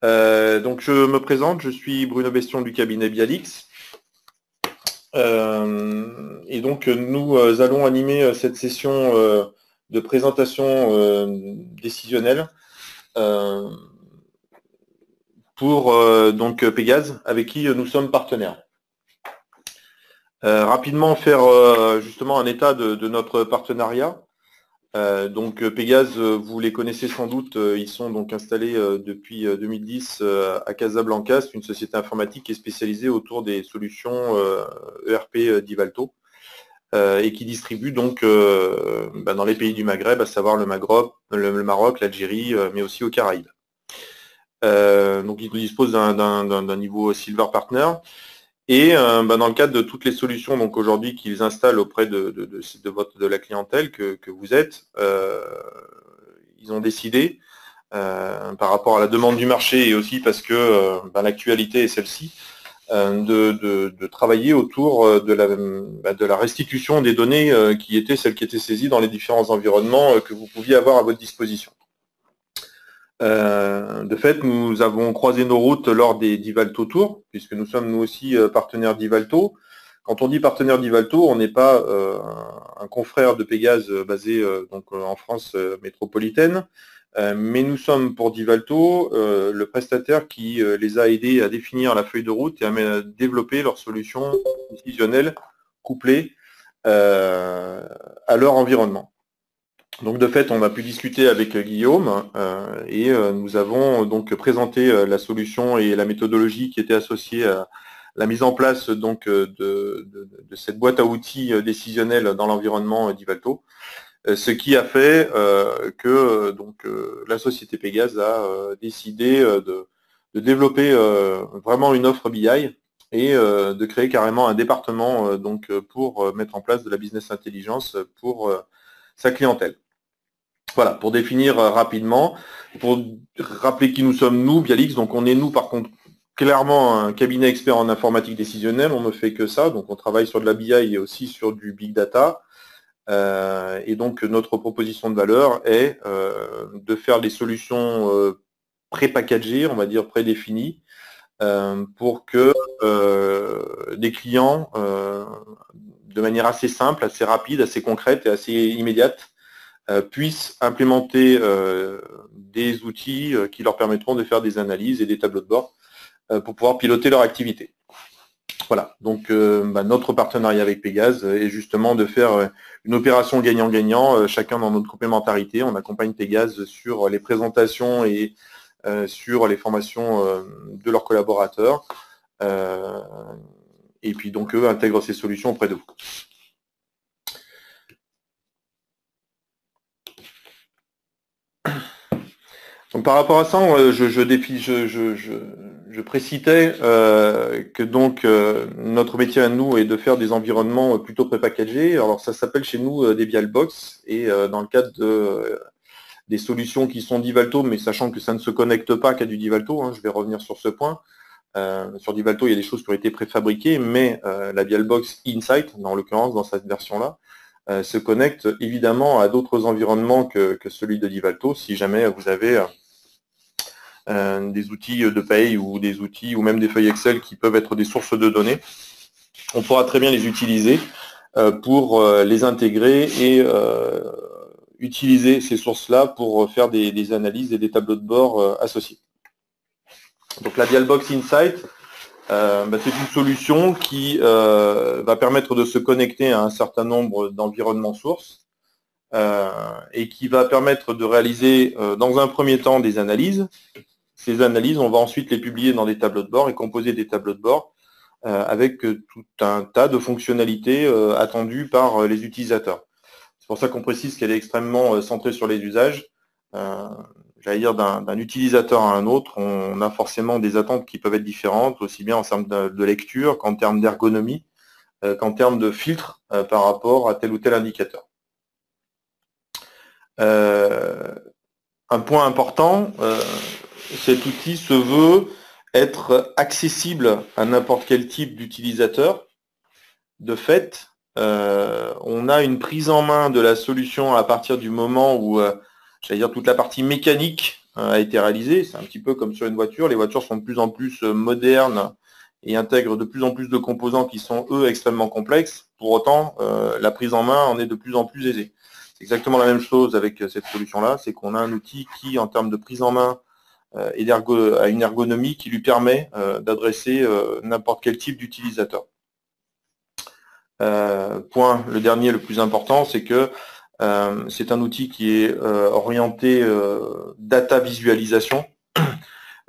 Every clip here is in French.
Donc je me présente, je suis Bruno Bestion du cabinet Bialix. Et donc nous allons animer cette session de présentation décisionnelle pour donc Pégase, avec qui nous sommes partenaires. Rapidement faire justement un état de notre partenariat. Donc Pégase, vous les connaissez sans doute, ils sont donc installés depuis 2010 à Casablanca. C'est une société informatique qui est spécialisée autour des solutions ERP d'Ivalto et qui distribue donc dans les pays du Maghreb, à savoir le Maroc, l'Algérie, mais aussi aux Caraïbes. Donc ils disposent d'un niveau Silver Partner. Et dans le cadre de toutes les solutions donc aujourd'hui qu'ils installent auprès de la clientèle que vous êtes, ils ont décidé, par rapport à la demande du marché et aussi parce que l'actualité est celle-ci, de travailler autour de la restitution des données qui étaient celles qui étaient saisies dans les différents environnements que vous pouviez avoir à votre disposition. De fait, nous avons croisé nos routes lors des d'Ivalto Tours, puisque nous sommes nous aussi partenaires d'Ivalto. Quand on dit partenaire d'Ivalto, on n'est pas un confrère de Pégase basé donc en France métropolitaine, mais nous sommes pour d'Ivalto le prestataire qui les a aidés à définir la feuille de route et à développer leurs solutions décisionnelles couplées à leur environnement. Donc de fait, on a pu discuter avec Guillaume et nous avons donc présenté la solution et la méthodologie qui était associée à la mise en place donc de cette boîte à outils décisionnelle dans l'environnement d'Ivalto, ce qui a fait que donc la société Pégase a décidé de développer vraiment une offre BI et de créer carrément un département donc pour mettre en place de la business intelligence pour sa clientèle. Voilà, pour définir rapidement, pour rappeler qui nous sommes, nous, Bialix. Donc on est, nous, par contre, clairement un cabinet expert en informatique décisionnelle. On ne fait que ça. Donc on travaille sur de la BI et aussi sur du big data. Et donc notre proposition de valeur est de faire des solutions pré-packagées, on va dire prédéfinies, pour que des clients, de manière assez simple, assez rapide, assez concrète et assez immédiate, puissent implémenter des outils qui leur permettront de faire des analyses et des tableaux de bord pour pouvoir piloter leur activité. Voilà, donc notre partenariat avec Pégase est justement de faire une opération gagnant-gagnant, chacun dans notre complémentarité. On accompagne Pégase sur les présentations et sur les formations de leurs collaborateurs. Et puis donc eux intègrent ces solutions auprès de vous. Donc par rapport à ça, je précitais que donc notre métier à nous est de faire des environnements plutôt prépackagés. Alors ça s'appelle chez nous des Bialbox et dans le cadre des solutions qui sont d'Ivalto, mais sachant que ça ne se connecte pas qu'à du d'Ivalto, je vais revenir sur ce point. Sur d'Ivalto, il y a des choses qui ont été préfabriquées, mais la Bialbox Insight, dans l'occurrence dans cette version-là, se connecte évidemment à d'autres environnements que celui de d'Ivalto, si jamais vous avez des outils de paye ou des outils ou même des feuilles Excel qui peuvent être des sources de données. On pourra très bien les utiliser pour les intégrer et utiliser ces sources-là pour faire des analyses et des tableaux de bord associés. Donc la Dialbox Insight, c'est une solution qui va permettre de se connecter à un certain nombre d'environnements sources et qui va permettre de réaliser dans un premier temps des analyses. Ces analyses, on va ensuite les publier dans des tableaux de bord et composer des tableaux de bord avec tout un tas de fonctionnalités attendues par les utilisateurs. C'est pour ça qu'on précise qu'elle est extrêmement centrée sur les usages. J'allais dire d'un utilisateur à un autre, on a forcément des attentes qui peuvent être différentes, aussi bien en termes de lecture qu'en termes d'ergonomie, qu'en termes de filtre par rapport à tel ou tel indicateur. Un point important, cet outil se veut être accessible à n'importe quel type d'utilisateur. De fait, on a une prise en main de la solution à partir du moment où, j'allais dire, toute la partie mécanique a été réalisé. C'est un petit peu comme sur une voiture. Les voitures sont de plus en plus modernes et intègrent de plus en plus de composants qui sont, eux, extrêmement complexes. Pour autant, la prise en main en est de plus en plus aisée. C'est exactement la même chose avec cette solution-là, c'est qu'on a un outil qui, en termes de prise en main, a une ergonomie qui lui permet d'adresser n'importe quel type d'utilisateur. Point, le dernier, le plus important, c'est que c'est un outil qui est orienté data visualisation.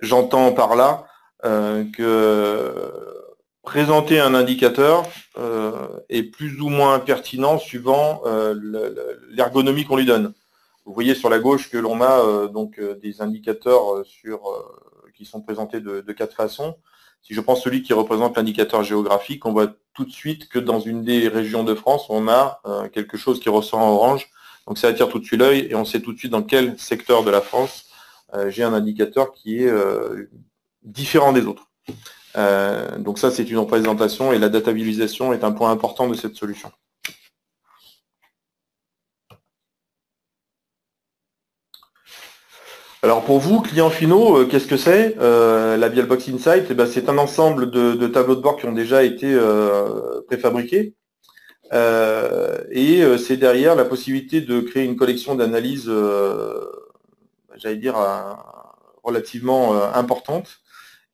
J'entends par là que présenter un indicateur est plus ou moins pertinent suivant l'ergonomie qu'on lui donne. Vous voyez sur la gauche que l'on a des indicateurs qui sont présentés de 4 façons. Si je prends celui qui représente l'indicateur géographique, on voit tout de suite que dans une des régions de France, on a quelque chose qui ressort en orange. Donc ça attire tout de suite l'œil et on sait tout de suite dans quel secteur de la France j'ai un indicateur qui est différent des autres. Donc ça, c'est une représentation et la data visualisation est un point important de cette solution. Alors pour vous, clients finaux, qu'est-ce que c'est la VialBox Insight? Eh ben, c'est un ensemble de tableaux de bord qui ont déjà été préfabriqués. C'est derrière la possibilité de créer une collection d'analyses, j'allais dire, relativement importante,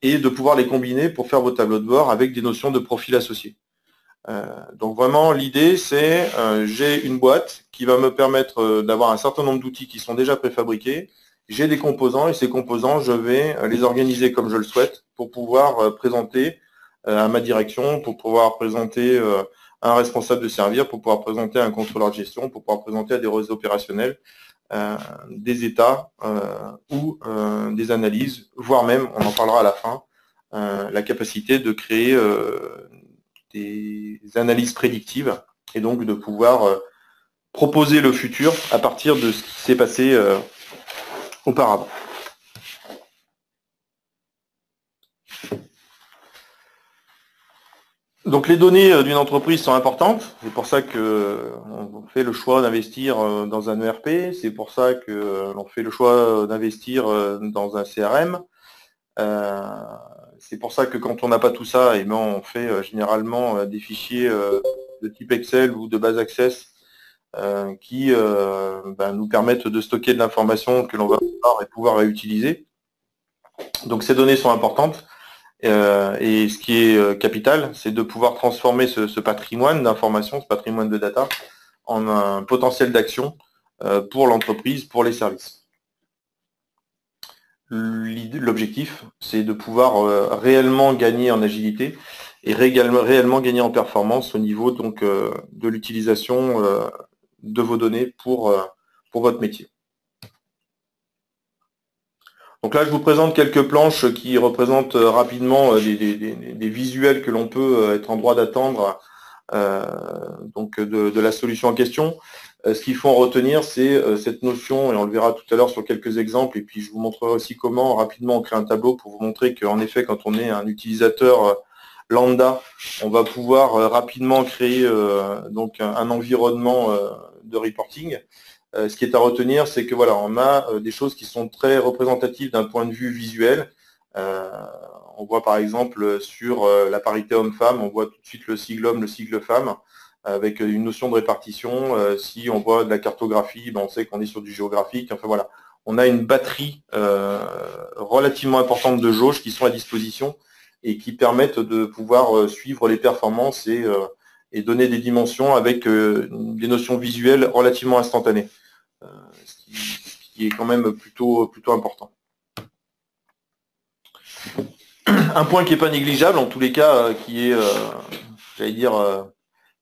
et de pouvoir les combiner pour faire vos tableaux de bord avec des notions de profil associés. Donc vraiment, l'idée, c'est j'ai une boîte qui va me permettre d'avoir un certain nombre d'outils qui sont déjà préfabriqués. J'ai des composants et ces composants, je vais les organiser comme je le souhaite pour pouvoir présenter à ma direction, pour pouvoir présenter un responsable de service, pour pouvoir présenter un contrôleur de gestion, pour pouvoir présenter à des réseaux opérationnels des états ou des analyses, voire même, on en parlera à la fin, la capacité de créer des analyses prédictives et donc de pouvoir proposer le futur à partir de ce qui s'est passé auparavant. Donc les données d'une entreprise sont importantes, c'est pour ça qu'on fait le choix d'investir dans un ERP, c'est pour ça que l'on fait le choix d'investir dans un CRM. C'est pour ça que quand on n'a pas tout ça, eh bien, on fait généralement des fichiers de type Excel ou de base Access qui nous permettent de stocker de l'information que l'on va pouvoir et pouvoir réutiliser. Donc ces données sont importantes. Et ce qui est capital, c'est de pouvoir transformer ce patrimoine d'information, ce patrimoine de data, en un potentiel d'action pour l'entreprise, pour les services. L'objectif, c'est de pouvoir réellement gagner en agilité et réellement gagner en performance au niveau donc de l'utilisation de vos données pour votre métier. Donc là, je vous présente quelques planches qui représentent rapidement des visuels que l'on peut être en droit d'attendre de la solution en question. Ce qu'il faut en retenir, c'est cette notion, et on le verra tout à l'heure sur quelques exemples, et puis je vous montrerai aussi comment rapidement on crée un tableau pour vous montrer qu'en effet, quand on est un utilisateur lambda, on va pouvoir rapidement créer donc un environnement de reporting. Ce qui est à retenir, c'est que voilà, on a des choses qui sont très représentatives d'un point de vue visuel. On voit par exemple sur la parité homme-femme, on voit tout de suite le sigle homme, le sigle femme, avec une notion de répartition. Si on voit de la cartographie, on sait qu'on est sur du géographique. Enfin voilà, on a une batterie relativement importante de jauges qui sont à disposition et qui permettent de pouvoir suivre les performances et donner des dimensions avec des notions visuelles relativement instantanées. Ce qui est quand même plutôt important. Un point qui n'est pas négligeable, en tous les cas, qui est, j'allais dire,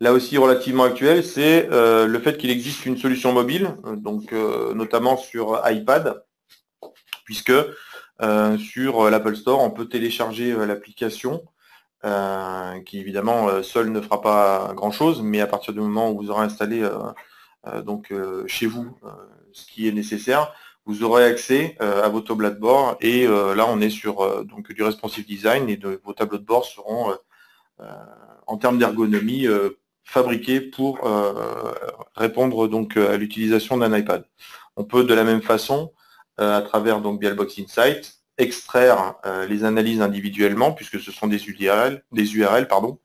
là aussi relativement actuel, c'est le fait qu'il existe une solution mobile, donc notamment sur iPad, puisque sur l'Apple Store, on peut télécharger l'application, qui évidemment seule ne fera pas grand-chose, mais à partir du moment où vous aurez installé chez vous ce qui est nécessaire, vous aurez accès à vos tableaux de bord et là on est sur du responsive design et vos tableaux de bord seront en termes d'ergonomie fabriqués pour répondre donc à l'utilisation d'un iPad. On peut de la même façon à travers donc BialBox Insight, extraire les analyses individuellement, puisque ce sont des URL pardon,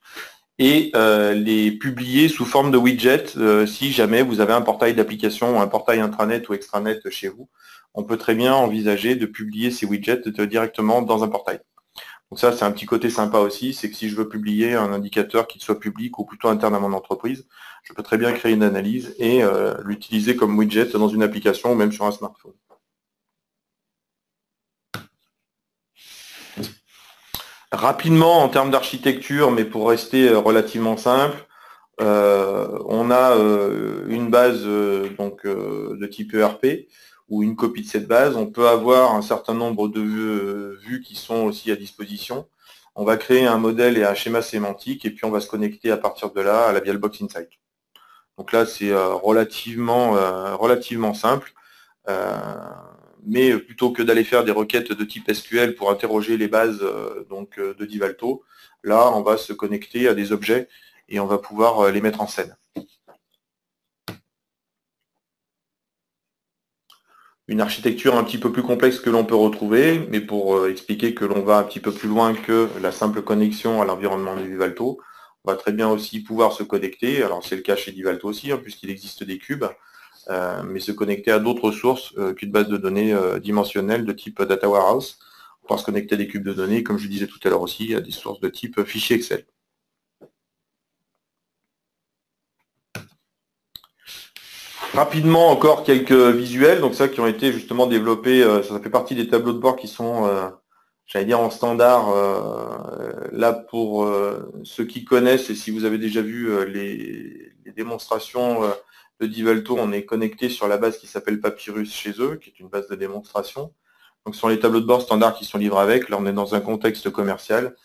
et les publier sous forme de widget si jamais vous avez un portail d'application, un portail intranet ou extranet chez vous. On peut très bien envisager de publier ces widgets directement dans un portail. Donc ça, c'est un petit côté sympa aussi, c'est que si je veux publier un indicateur qui soit public ou plutôt interne à mon entreprise, je peux très bien créer une analyse et l'utiliser comme widget dans une application ou même sur un smartphone. Rapidement, en termes d'architecture, mais pour rester relativement simple, on a une base de type ERP ou une copie de cette base. On peut avoir un certain nombre de vues qui sont aussi à disposition. On va créer un modèle et un schéma sémantique et puis on va se connecter à partir de là à la BialBox Insight. Donc là, c'est relativement simple. Mais plutôt que d'aller faire des requêtes de type SQL pour interroger les bases de Divalto, là, on va se connecter à des objets et on va pouvoir les mettre en scène. Une architecture un petit peu plus complexe que l'on peut retrouver, mais pour expliquer que l'on va un petit peu plus loin que la simple connexion à l'environnement de Divalto, on va très bien aussi pouvoir se connecter, alors c'est le cas chez Divalto aussi, hein, puisqu'il existe des cubes, mais se connecter à d'autres sources qu'une base de données dimensionnelle de type Data Warehouse, pour se connecter à des cubes de données, comme je disais tout à l'heure aussi, à des sources de type fichier Excel. Rapidement, encore quelques visuels, donc ça qui ont été justement développés, ça fait partie des tableaux de bord qui sont, j'allais dire, en standard, là pour ceux qui connaissent, et si vous avez déjà vu les démonstrations de Divalto, on est connecté sur la base qui s'appelle Papyrus chez eux, qui est une base de démonstration. Donc ce sont les tableaux de bord standards qui sont livrés avec, là on est dans un contexte commercial.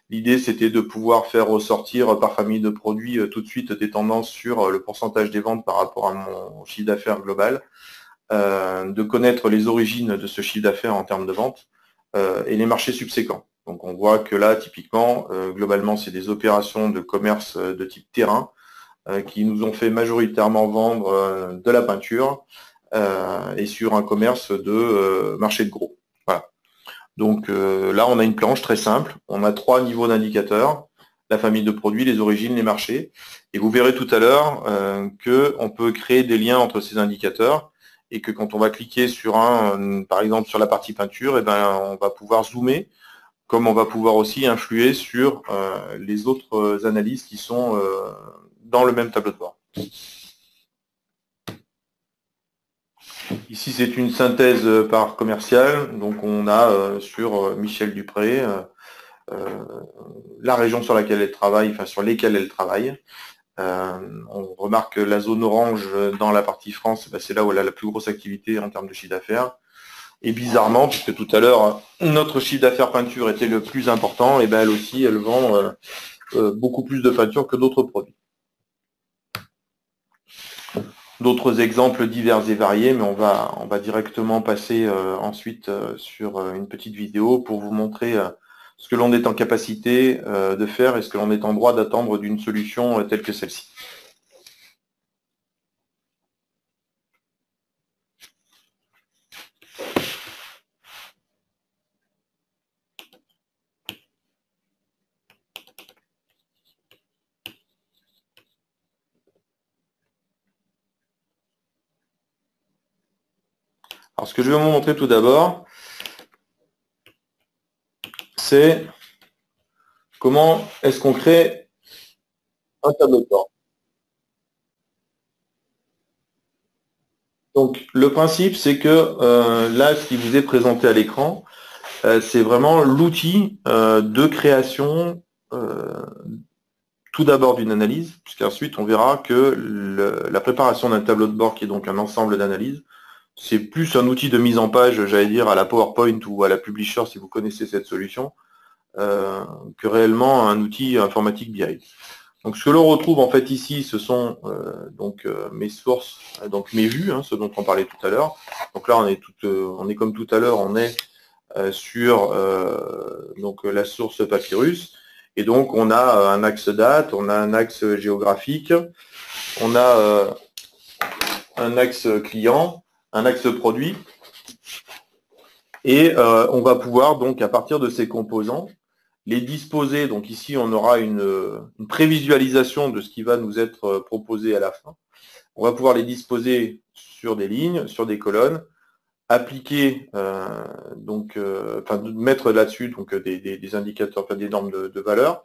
L'idée, c'était de pouvoir faire ressortir par famille de produits tout de suite des tendances sur le pourcentage des ventes par rapport à mon chiffre d'affaires global, de connaître les origines de ce chiffre d'affaires en termes de vente et les marchés subséquents. Donc on voit que là, typiquement, globalement, c'est des opérations de commerce de type terrain qui nous ont fait majoritairement vendre de la peinture et sur un commerce de marché de gros. Voilà. Donc là, on a une planche très simple. On a 3 niveaux d'indicateurs, la famille de produits, les origines, les marchés. Et vous verrez tout à l'heure qu'on peut créer des liens entre ces indicateurs et que quand on va cliquer sur par exemple sur la partie peinture, on va pouvoir zoomer, comme on va pouvoir aussi influer sur les autres analyses qui sont dans le même tableau de bord. Ici, c'est une synthèse par commercial. Donc, on a sur Michel Dupré la région sur laquelle elle travaille, enfin sur lesquelles elle travaille. On remarque que la zone orange dans la partie France, c'est là où elle a la plus grosse activité en termes de chiffre d'affaires. Et bizarrement, puisque tout à l'heure, notre chiffre d'affaires peinture était le plus important, et elle aussi, elle vend beaucoup plus de peinture que d'autres produits. D'autres exemples divers et variés, mais on va directement passer ensuite sur une petite vidéo pour vous montrer ce que l'on est en capacité de faire et ce que l'on est en droit d'attendre d'une solution telle que celle-ci. Alors, ce que je vais vous montrer tout d'abord, c'est comment est-ce qu'on crée un tableau de bord. Donc, le principe, c'est que là, ce qui vous est présenté à l'écran, c'est vraiment l'outil de création tout d'abord d'une analyse, puisqu'ensuite, on verra que la préparation d'un tableau de bord, qui est donc un ensemble d'analyses, c'est plus un outil de mise en page, j'allais dire, à la PowerPoint ou à la Publisher, si vous connaissez cette solution, que réellement un outil informatique BI. Donc ce que l'on retrouve en fait ici, ce sont mes sources, donc mes vues, ce dont on parlait tout à l'heure. Donc là, on est comme tout à l'heure, on est sur la source Papyrus. Et donc on a un axe date, on a un axe géographique, on a un axe client, un axe produit, Et on va pouvoir donc à partir de ces composants les disposer. Donc ici on aura une prévisualisation de ce qui va nous être proposé à la fin. On va pouvoir les disposer sur des lignes, sur des colonnes, appliquer mettre là-dessus donc des indicateurs, enfin des normes de valeur.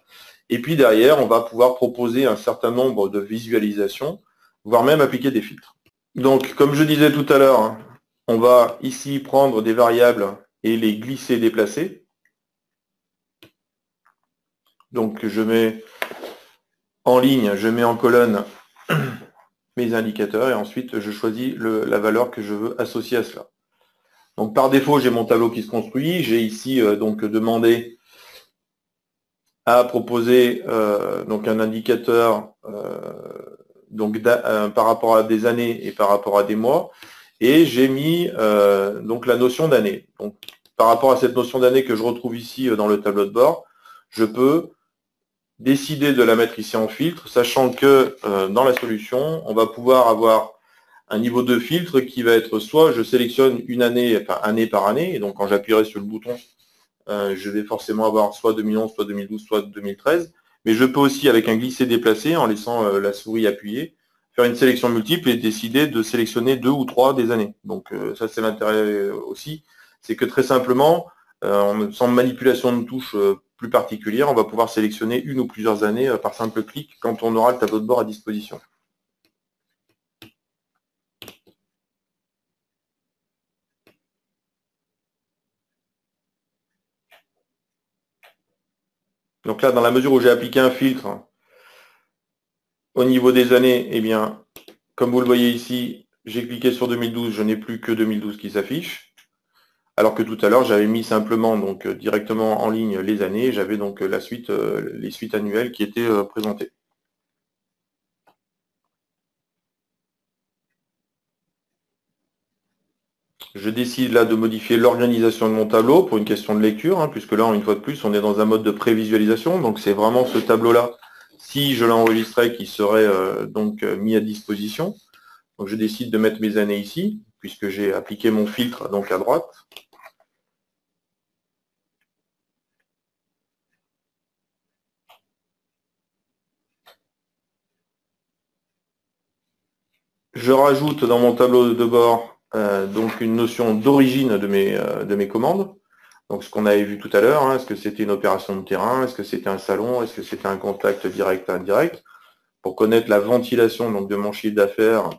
Et puis derrière, on va pouvoir proposer un certain nombre de visualisations, voire même appliquer des filtres. Donc, comme je disais tout à l'heure, on va ici prendre des variables et les glisser, déplacer. Donc, je mets en ligne, je mets en colonne mes indicateurs et ensuite je choisis la valeur que je veux associer à cela. Donc, par défaut, j'ai mon tableau qui se construit. J'ai ici donc demandé à proposer donc un indicateur par rapport à des années et par rapport à des mois, et j'ai mis donc la notion d'année. Donc par rapport à cette notion d'année que je retrouve ici dans le tableau de bord, je peux décider de la mettre ici en filtre, sachant que dans la solution, on va pouvoir avoir un niveau de filtre qui va être soit je sélectionne une année, enfin année par année, et donc quand j'appuierai sur le bouton, je vais forcément avoir soit 2011, soit 2012, soit 2013. Mais je peux aussi, avec un glisser-déplacer, en laissant la souris appuyée, faire une sélection multiple et décider de sélectionner 2 ou 3 des années. Donc ça, c'est l'intérêt aussi. C'est que très simplement, sans manipulation de touche plus particulière, on va pouvoir sélectionner une ou plusieurs années par simple clic quand on aura le tableau de bord à disposition. Donc là, dans la mesure où j'ai appliqué un filtre au niveau des années, eh bien, comme vous le voyez ici, j'ai cliqué sur 2012, je n'ai plus que 2012 qui s'affiche. Alors que tout à l'heure, j'avais mis simplement donc directement en ligne les années, j'avais donc la suite, les suites annuelles qui étaient présentées. Je décide là de modifier l'organisation de mon tableau pour une question de lecture, puisque là, une fois de plus, on est dans un mode de prévisualisation. Donc c'est vraiment ce tableau-là, si je l'enregistrais, qui serait donc mis à disposition. Donc je décide de mettre mes années ici, puisque j'ai appliqué mon filtre donc à droite. Je rajoute dans mon tableau de bord donc une notion d'origine de mes commandes. Donc ce qu'on avait vu tout à l'heure, est-ce que c'était une opération de terrain, est-ce que c'était un salon, est-ce que c'était un contact direct indirect, pour connaître la ventilation donc, de mon chiffre d'affaires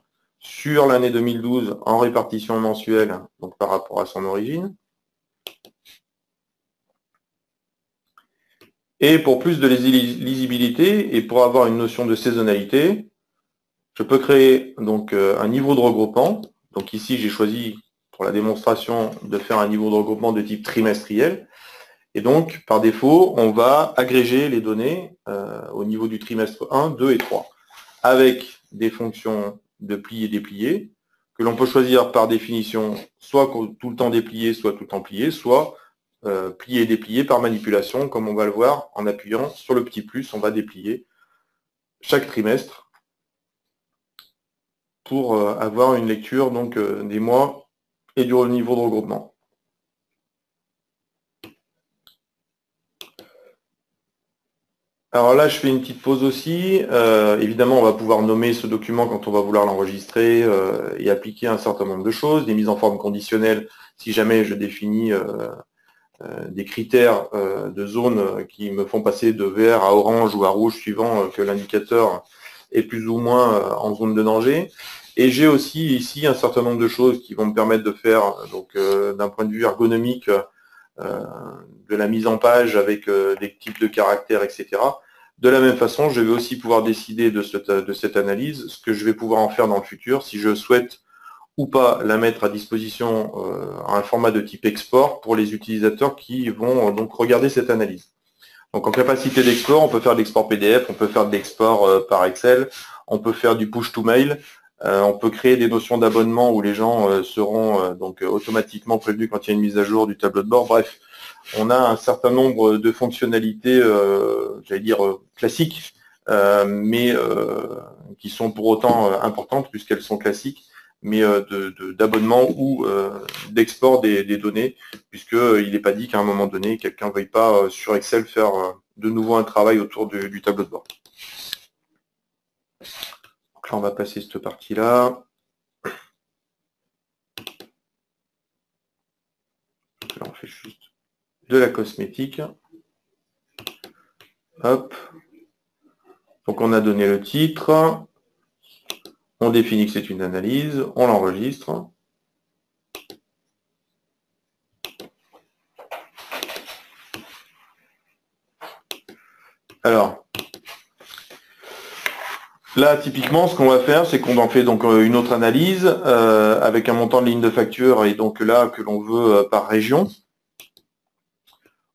sur l'année 2012 en répartition mensuelle, donc par rapport à son origine. Et pour plus de lisibilité et pour avoir une notion de saisonnalité, je peux créer donc un niveau de regroupement. Donc ici, j'ai choisi pour la démonstration de faire un niveau de regroupement de type trimestriel. Et donc, par défaut, on va agréger les données au niveau du trimestre 1, 2 et 3, avec des fonctions de plier et déplier, que l'on peut choisir par définition soit tout le temps déplié, soit tout le temps plié, soit plier et déplier par manipulation, comme on va le voir en appuyant sur le petit plus, on va déplier chaque trimestre pour avoir une lecture donc, des mois et du niveau de regroupement. Alors là, je fais une petite pause aussi. Évidemment, on va pouvoir nommer ce document quand on va vouloir l'enregistrer et appliquer un certain nombre de choses, des mises en forme conditionnelles, si jamais je définis des critères de zone qui me font passer de vert à orange ou à rouge suivant que l'indicateur est plus ou moins en zone de danger. Et j'ai aussi ici un certain nombre de choses qui vont me permettre de faire, donc d'un point de vue ergonomique, de la mise en page avec des types de caractères, etc. De la même façon, je vais aussi pouvoir décider de cette analyse, ce que je vais pouvoir en faire dans le futur, si je souhaite ou pas la mettre à disposition à un format de type export pour les utilisateurs qui vont donc regarder cette analyse. Donc en capacité d'export, on peut faire de l'export PDF, on peut faire de l'export par Excel, on peut faire du push to mail, on peut créer des notions d'abonnement où les gens seront donc automatiquement prévenus quand il y a une mise à jour du tableau de bord. Bref, on a un certain nombre de fonctionnalités, j'allais dire classiques, mais qui sont pour autant importantes puisqu'elles sont classiques mais d'abonnement ou d'export des données, puisqu'il n'est pas dit qu'à un moment donné, quelqu'un ne veuille pas sur Excel faire de nouveau un travail autour du tableau de bord. Donc là, on va passer cette partie-là. Là, on fait juste de la cosmétique. Hop. Donc on a donné le titre. On définit que c'est une analyse. On l'enregistre. Alors, là, typiquement, ce qu'on va faire, c'est qu'on en fait donc une autre analyse avec un montant de ligne de facture et donc là que l'on veut par région.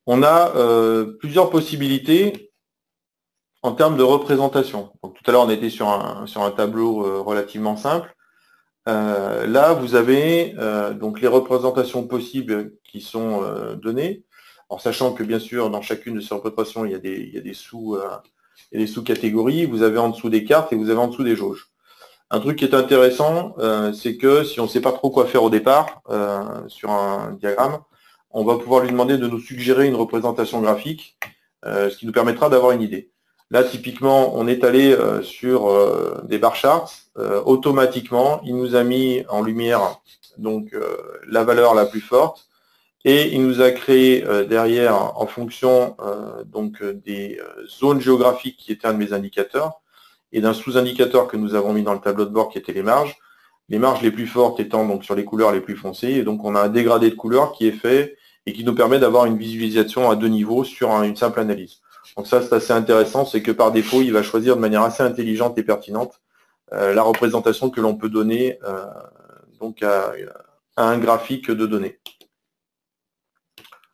On a plusieurs possibilités en termes de représentation. Donc, tout à l'heure, on était sur un tableau relativement simple. Là, vous avez donc les représentations possibles qui sont données. En sachant que bien sûr, dans chacune de ces représentations, il y a des sous-catégories. Vous avez en dessous des cartes et vous avez en dessous des jauges. Un truc qui est intéressant, c'est que si on ne sait pas trop quoi faire au départ sur un diagramme, on va pouvoir lui demander de nous suggérer une représentation graphique, ce qui nous permettra d'avoir une idée. Là, typiquement, on est allé sur des bar charts. Automatiquement, il nous a mis en lumière donc la valeur la plus forte et il nous a créé derrière, en fonction donc des zones géographiques qui étaient un de mes indicateurs et d'un sous-indicateur que nous avons mis dans le tableau de bord qui était les marges les plus fortes étant donc sur les couleurs les plus foncées. Et donc, on a un dégradé de couleurs qui est fait et qui nous permet d'avoir une visualisation à deux niveaux sur une simple analyse. Donc ça, c'est assez intéressant, c'est que par défaut, il va choisir de manière assez intelligente et pertinente la représentation que l'on peut donner donc à un graphique de données.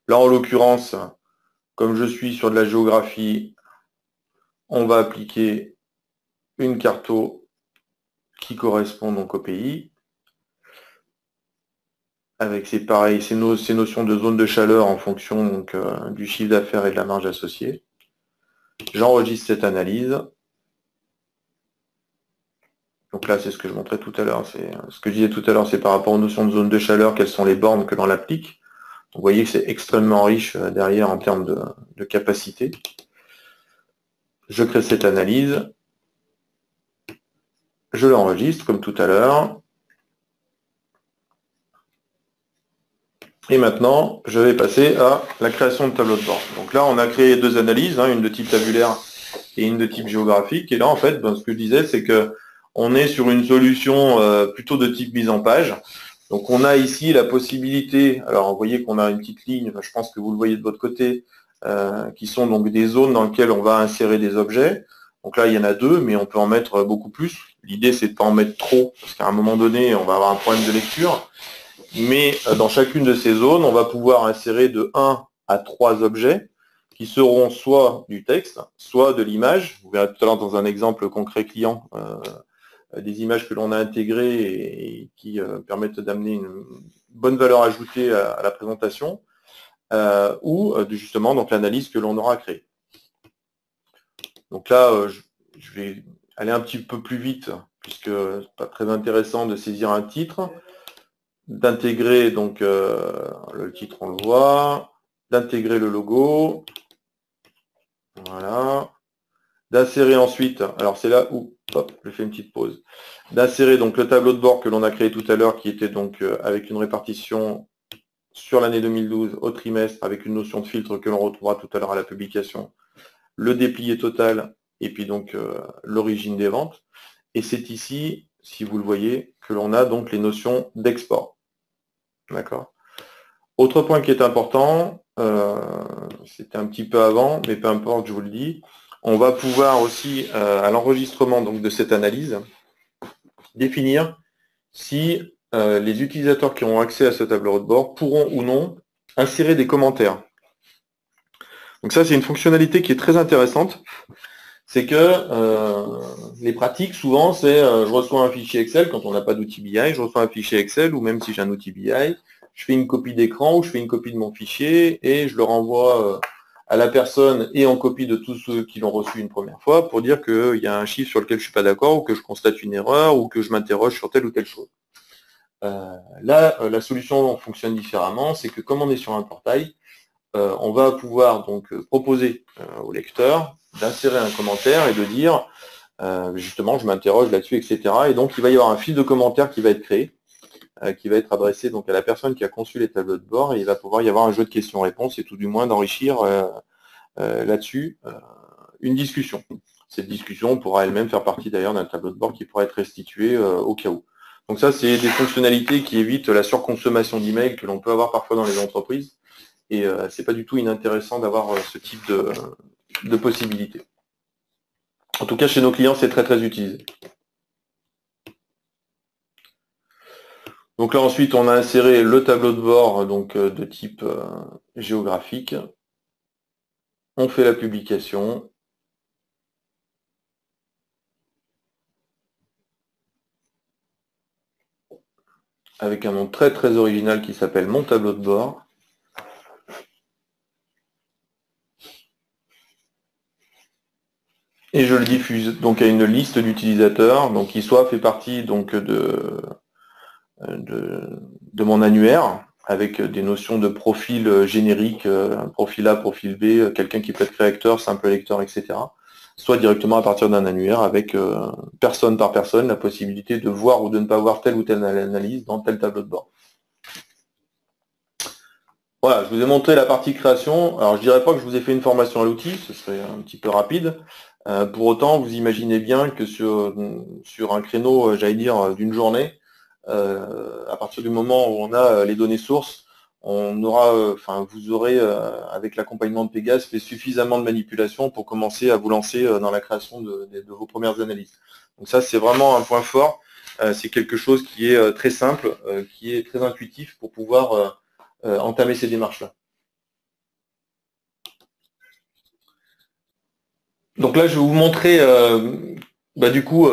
Là, en l'occurrence, comme je suis sur de la géographie, on va appliquer une carto qui correspond donc au pays, avec ces notions de zone de chaleur en fonction donc, du chiffre d'affaires et de la marge associée. J'enregistre cette analyse. Donc là, c'est ce que je montrais tout à l'heure. Ce que je disais tout à l'heure, c'est par rapport aux notions de zone de chaleur, quelles sont les bornes que l'on applique. Vous voyez que c'est extrêmement riche derrière en termes de capacité. Je crée cette analyse. Je l'enregistre comme tout à l'heure. Et maintenant, je vais passer à la création de tableau de bord. Donc là, on a créé deux analyses, une de type tabulaire et une de type géographique. Et là, en fait, ce que je disais, c'est que on est sur une solution plutôt de type mise en page. Donc on a ici la possibilité, alors vous voyez qu'on a une petite ligne, je pense que vous le voyez de votre côté, qui sont donc des zones dans lesquelles on va insérer des objets. Donc là, il y en a deux, mais on peut en mettre beaucoup plus. L'idée, c'est de ne pas en mettre trop, parce qu'à un moment donné, on va avoir un problème de lecture. Mais dans chacune de ces zones, on va pouvoir insérer de 1 à 3 objets qui seront soit du texte, soit de l'image. Vous verrez tout à l'heure dans un exemple concret client, des images que l'on a intégrées et qui permettent d'amener une bonne valeur ajoutée à la présentation, ou justement donc l'analyse que l'on aura créée. Donc là, je vais aller un petit peu plus vite, puisque c'est pas très intéressant de saisir un titre, d'intégrer donc le titre, on le voit, d'intégrer le logo, voilà, d'insérer ensuite, alors c'est là où, hop, je fais une petite pause, d'insérer donc le tableau de bord que l'on a créé tout à l'heure, qui était donc avec une répartition sur l'année 2012 au trimestre, avec une notion de filtre que l'on retrouvera tout à l'heure à la publication, le déplié total, et puis donc l'origine des ventes. Et c'est ici, si vous le voyez, que l'on a donc les notions d'export. D'accord. Autre point qui est important, c'était un petit peu avant, mais peu importe, je vous le dis, on va pouvoir aussi, à l'enregistrement donc de cette analyse, définir si les utilisateurs qui auront accès à ce tableau de bord pourront ou non insérer des commentaires. Donc ça, c'est une fonctionnalité qui est très intéressante. C'est que les pratiques, souvent, c'est je reçois un fichier Excel quand on n'a pas d'outil BI, je reçois un fichier Excel, ou même si j'ai un outil BI, je fais une copie d'écran ou je fais une copie de mon fichier et je le renvoie à la personne et en copie de tous ceux qui l'ont reçu une première fois pour dire qu'il y a un chiffre sur lequel je ne suis pas d'accord ou que je constate une erreur ou que je m'interroge sur telle ou telle chose. Là, la solution fonctionne différemment, c'est que comme on est sur un portail, on va pouvoir donc proposer au lecteur d'insérer un commentaire et de dire justement je m'interroge là-dessus, etc. Et donc il va y avoir un fil de commentaires qui va être créé, qui va être adressé donc à la personne qui a conçu les tableaux de bord, et il va pouvoir y avoir un jeu de questions-réponses et tout du moins d'enrichir là-dessus une discussion. Cette discussion pourra elle-même faire partie d'ailleurs d'un tableau de bord qui pourra être restitué au cas où. Donc ça, c'est des fonctionnalités qui évitent la surconsommation d'emails que l'on peut avoir parfois dans les entreprises. Et c'est pas du tout inintéressant d'avoir ce type de possibilités. En tout cas, chez nos clients, c'est très très utilisé. Donc là, ensuite, on a inséré le tableau de bord donc, de type géographique. On fait la publication. Avec un nom très très original qui s'appelle Mon tableau de bord. Et je le diffuse donc à une liste d'utilisateurs, donc qui soit fait partie donc de mon annuaire, avec des notions de profil générique, profil A, profil B, quelqu'un qui peut être réacteur, simple lecteur, etc. Soit directement à partir d'un annuaire avec personne par personne la possibilité de voir ou de ne pas voir telle ou telle analyse dans tel tableau de bord. Voilà, je vous ai montré la partie création. Alors je dirais pas que je vous ai fait une formation à l'outil, ce serait un petit peu rapide. Pour autant, vous imaginez bien que sur un créneau, j'allais dire, d'une journée, à partir du moment où on a les données sources, on aura, vous aurez, avec l'accompagnement de Pégase, fait suffisamment de manipulations pour commencer à vous lancer dans la création de vos premières analyses. Donc ça, c'est vraiment un point fort. C'est quelque chose qui est très simple, qui est très intuitif pour pouvoir entamer ces démarches-là. Donc là, je vais vous montrer du coup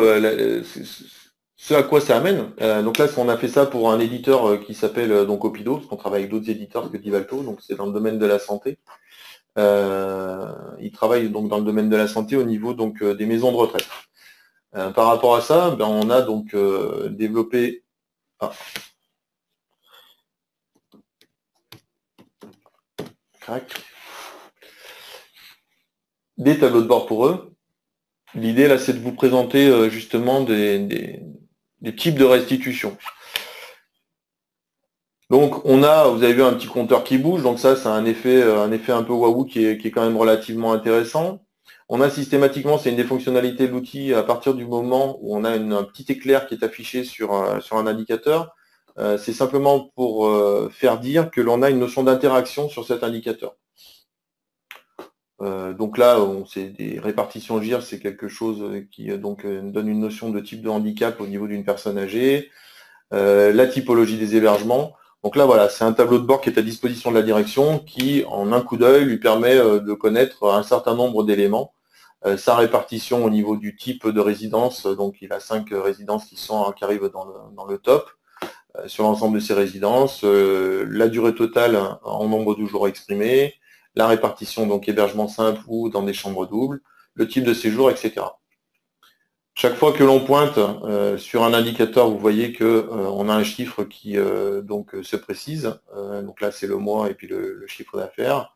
ce à quoi ça amène. Donc là, on a fait ça pour un éditeur qui s'appelle donc Opido, parce qu'on travaille avec d'autres éditeurs que Divalto, donc c'est dans le domaine de la santé. Il travaille donc dans le domaine de la santé au niveau donc des maisons de retraite. Par rapport à ça, on a donc développé des tableaux de bord pour eux. L'idée là, c'est de vous présenter justement des types de restitution. Donc on a, vous avez vu un petit compteur qui bouge, donc ça c'est un effet un peu waouh qui est quand même relativement intéressant. On a systématiquement, c'est une des fonctionnalités de l'outil, à partir du moment où on a un petit éclair qui est affiché sur un indicateur, c'est simplement pour faire dire que l'on a une notion d'interaction sur cet indicateur. Donc là, c'est des répartitions GIR, c'est quelque chose qui donne une notion de type de handicap au niveau d'une personne âgée, la typologie des hébergements. Donc là, voilà, c'est un tableau de bord qui est à disposition de la direction qui, en un coup d'œil, lui permet de connaître un certain nombre d'éléments. Sa répartition au niveau du type de résidence, donc il a 5 résidences qui arrivent dans le top. Sur l'ensemble de ces résidences, la durée totale en nombre de jours exprimés, la répartition donc hébergement simple ou dans des chambres doubles, le type de séjour, etc. Chaque fois que l'on pointe sur un indicateur, vous voyez que on a un chiffre qui se précise. Donc là, c'est le mois et puis le chiffre d'affaires.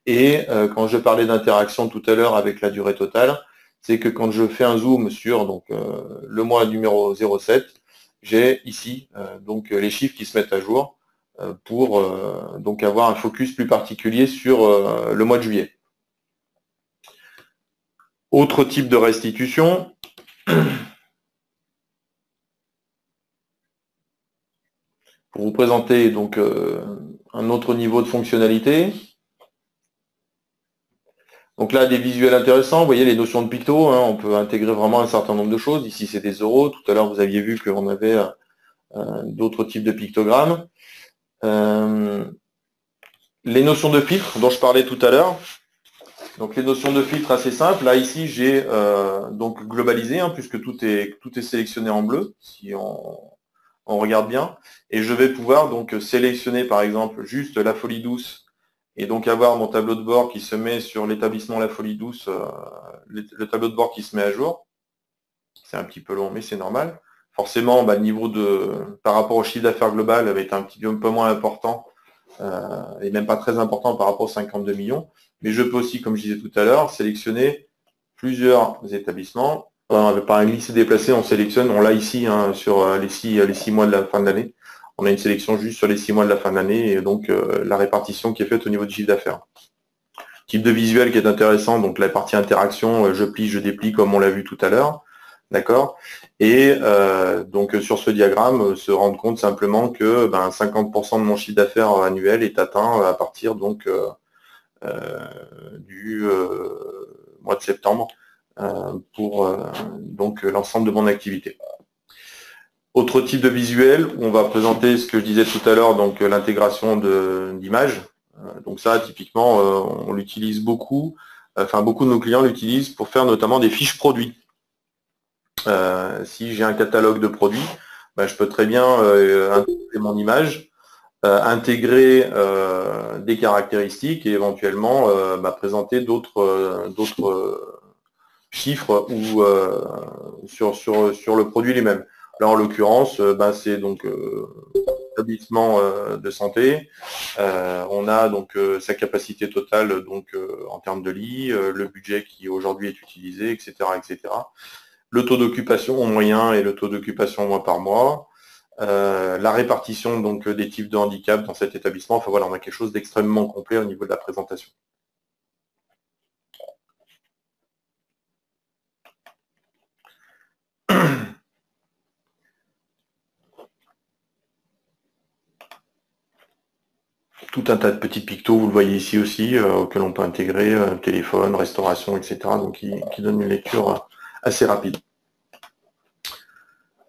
Et quand je parlais d'interaction tout à l'heure avec la durée totale, c'est que quand je fais un zoom sur le mois numéro 07, j'ai ici les chiffres qui se mettent à jour pour avoir un focus plus particulier sur le mois de juillet. Autre type de restitution. Pour vous présenter donc un autre niveau de fonctionnalité. Donc là, des visuels intéressants, vous voyez les notions de picto, on peut intégrer vraiment un certain nombre de choses. Ici, c'est des euros. Tout à l'heure, vous aviez vu qu'on avait d'autres types de pictogrammes. Les notions de filtre dont je parlais tout à l'heure. Donc les notions de filtre assez simples. Là, ici, j'ai donc globalisé, puisque tout est sélectionné en bleu, si on regarde bien. Et je vais pouvoir donc sélectionner, par exemple, juste la Folie Douce et donc avoir mon tableau de bord qui se met sur l'établissement La Folie Douce, le tableau de bord qui se met à jour. C'est un petit peu long, mais c'est normal. forcément, le niveau par rapport au chiffre d'affaires global va être un petit peu moins important, et même pas très important par rapport aux 52 millions. Mais je peux aussi, comme je disais tout à l'heure, sélectionner plusieurs établissements. Par un lycée déplacé, on l'a ici sur les 6 mois de la fin de l'année. On a une sélection juste sur les 6 mois de la fin de l'année et donc la répartition qui est faite au niveau du chiffre d'affaires. Type de visuel qui est intéressant, donc la partie interaction, je plie, je déplie comme on l'a vu tout à l'heure. D'accord. Et donc sur ce diagramme, se rendre compte simplement que 50% de mon chiffre d'affaires annuel est atteint à partir donc du mois de septembre pour donc l'ensemble de mon activité. Autre type de visuel où on va présenter ce que je disais tout à l'heure, donc l'intégration d'images. Donc ça, typiquement, on l'utilise beaucoup. Enfin, beaucoup de nos clients l'utilisent pour faire notamment des fiches produits. Si j'ai un catalogue de produits, je peux très bien intégrer mon image, intégrer des caractéristiques et éventuellement présenter d'autres chiffres ou sur le produit lui-même. Là, en l'occurrence, c'est donc établissement de santé. On a donc sa capacité totale donc en termes de lits, le budget qui aujourd'hui est utilisé, etc., etc. Le taux d'occupation en moyen et le taux d'occupation mois par mois. La répartition donc des types de handicap dans cet établissement. Enfin voilà, on a quelque chose d'extrêmement complet au niveau de la présentation. Tout un tas de petits pictos, vous le voyez ici aussi, que l'on peut intégrer, téléphone, restauration, etc. Donc qui donne une lecture assez rapide.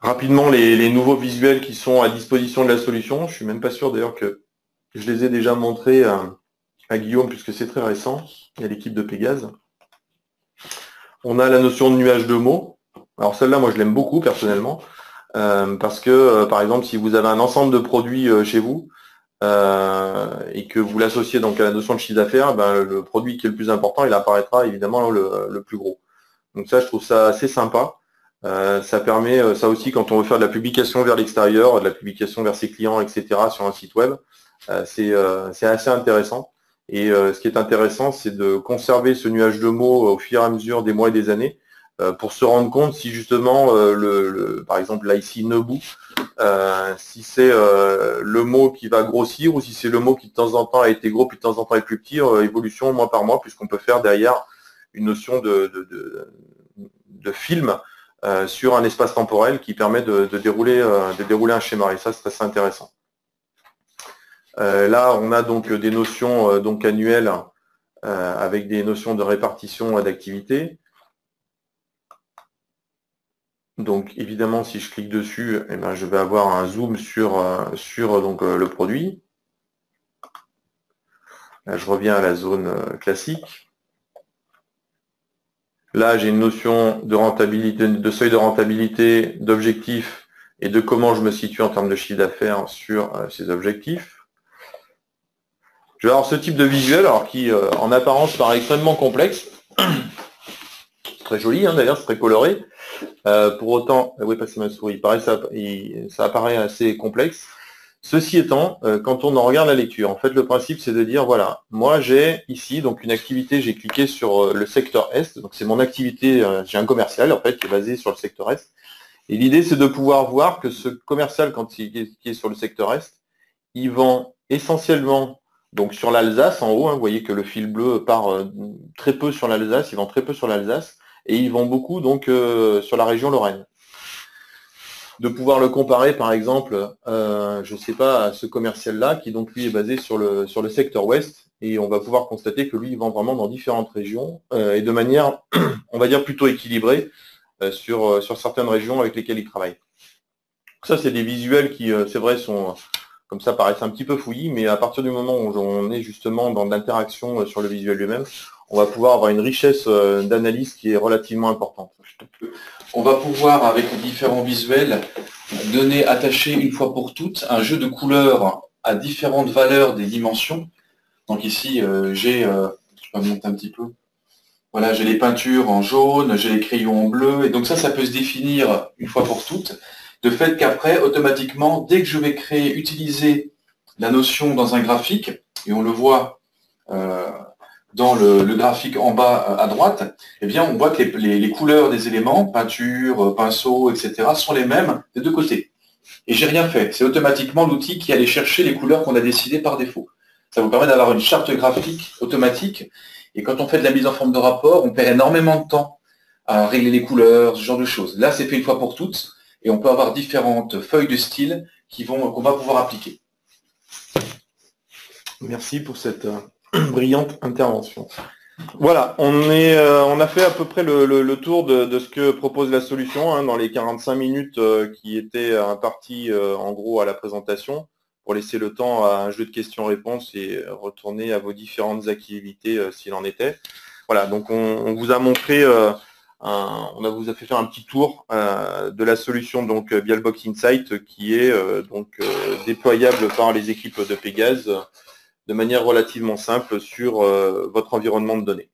Rapidement, les nouveaux visuels qui sont à disposition de la solution. Je suis même pas sûr d'ailleurs que je les ai déjà montrés à Guillaume, puisque c'est très récent. Il y a l'équipe de Pégase. On a la notion de nuage de mots. Alors celle-là, moi, je l'aime beaucoup personnellement, parce que, par exemple, si vous avez un ensemble de produits chez vous, et que vous l'associez donc à la notion de chiffre d'affaires, le produit qui est le plus important, il apparaîtra évidemment le plus gros. Donc ça, je trouve ça assez sympa. Ça permet, ça aussi, quand on veut faire de la publication vers l'extérieur, de la publication vers ses clients, etc., sur un site web, c'est assez intéressant. Et ce qui est intéressant, c'est de conserver ce nuage de mots au fur et à mesure des mois et des années, pour se rendre compte si justement, par exemple là ici, Nebou, si c'est le mot qui va grossir ou si c'est le mot qui de temps en temps a été gros puis de temps en temps est plus petit, évolution mois par mois, puisqu'on peut faire derrière une notion de film sur un espace temporel qui permet de dérouler un schéma. Et ça, c'est assez intéressant. Là, on a donc des notions donc annuelles avec des notions de répartition d'activité. Donc évidemment, si je clique dessus, je vais avoir un zoom sur donc, le produit. Là, je reviens à la zone classique. Là, j'ai une notion de rentabilité, de seuil de rentabilité, d'objectif et de comment je me situe en termes de chiffre d'affaires sur ces objectifs. Je vais avoir ce type de visuel, alors qui en apparence paraît extrêmement complexe. Très joli, d'ailleurs, c'est très coloré. Pour autant, oui, passer ma souris, ça apparaît assez complexe. Ceci étant, quand on en regarde la lecture, en fait, le principe, c'est de dire, voilà, moi, j'ai ici donc une activité, j'ai cliqué sur le secteur Est, donc c'est mon activité, j'ai un commercial, en fait, qui est basé sur le secteur Est. Et l'idée, c'est de pouvoir voir que ce commercial, qui est sur le secteur Est, il vend essentiellement donc sur l'Alsace, en haut, vous voyez que le fil bleu part très peu sur l'Alsace, il vend très peu sur l'Alsace, et il vend beaucoup donc sur la région Lorraine. De pouvoir le comparer, par exemple, je ne sais pas, à ce commercial-là, qui donc lui est basé sur le secteur ouest, et on va pouvoir constater que lui, il vend vraiment dans différentes régions, et de manière, on va dire, plutôt équilibrée sur certaines régions avec lesquelles il travaille. Ça, c'est des visuels qui, c'est vrai, sont comme ça, paraissent un petit peu fouillis, mais à partir du moment où on est justement dans l'interaction sur le visuel lui-même, on va pouvoir avoir une richesse d'analyse qui est relativement importante. On va pouvoir, avec les différents visuels, attacher une fois pour toutes un jeu de couleurs à différentes valeurs des dimensions. Donc ici, je vais monter un petit peu. Voilà, j'ai les peintures en jaune, j'ai les crayons en bleu, et donc ça peut se définir une fois pour toutes. de fait qu'après, automatiquement, dès que je vais utiliser la notion dans un graphique, et on le voit dans le graphique en bas à droite, eh bien, on voit que les couleurs des éléments, peinture, pinceau, etc., sont les mêmes des deux côtés. Et j'ai rien fait. C'est automatiquement l'outil qui allait chercher les couleurs qu'on a décidées par défaut. Ça vous permet d'avoir une charte graphique automatique. Et quand on fait de la mise en forme de rapport, on perd énormément de temps à régler les couleurs, ce genre de choses. Là, c'est fait une fois pour toutes. Et on peut avoir différentes feuilles de style qu'on va pouvoir appliquer. Merci pour cette brillante intervention. Voilà, on a fait à peu près le tour de ce que propose la solution dans les 45 minutes qui étaient imparties en gros à la présentation, pour laisser le temps à un jeu de questions-réponses et retourner à vos différentes activités s'il en était. Voilà, donc on vous a montré, on vous a fait faire un petit tour de la solution donc Bialbox Insight qui est déployable par les équipes de Pégase de manière relativement simple sur votre environnement de données.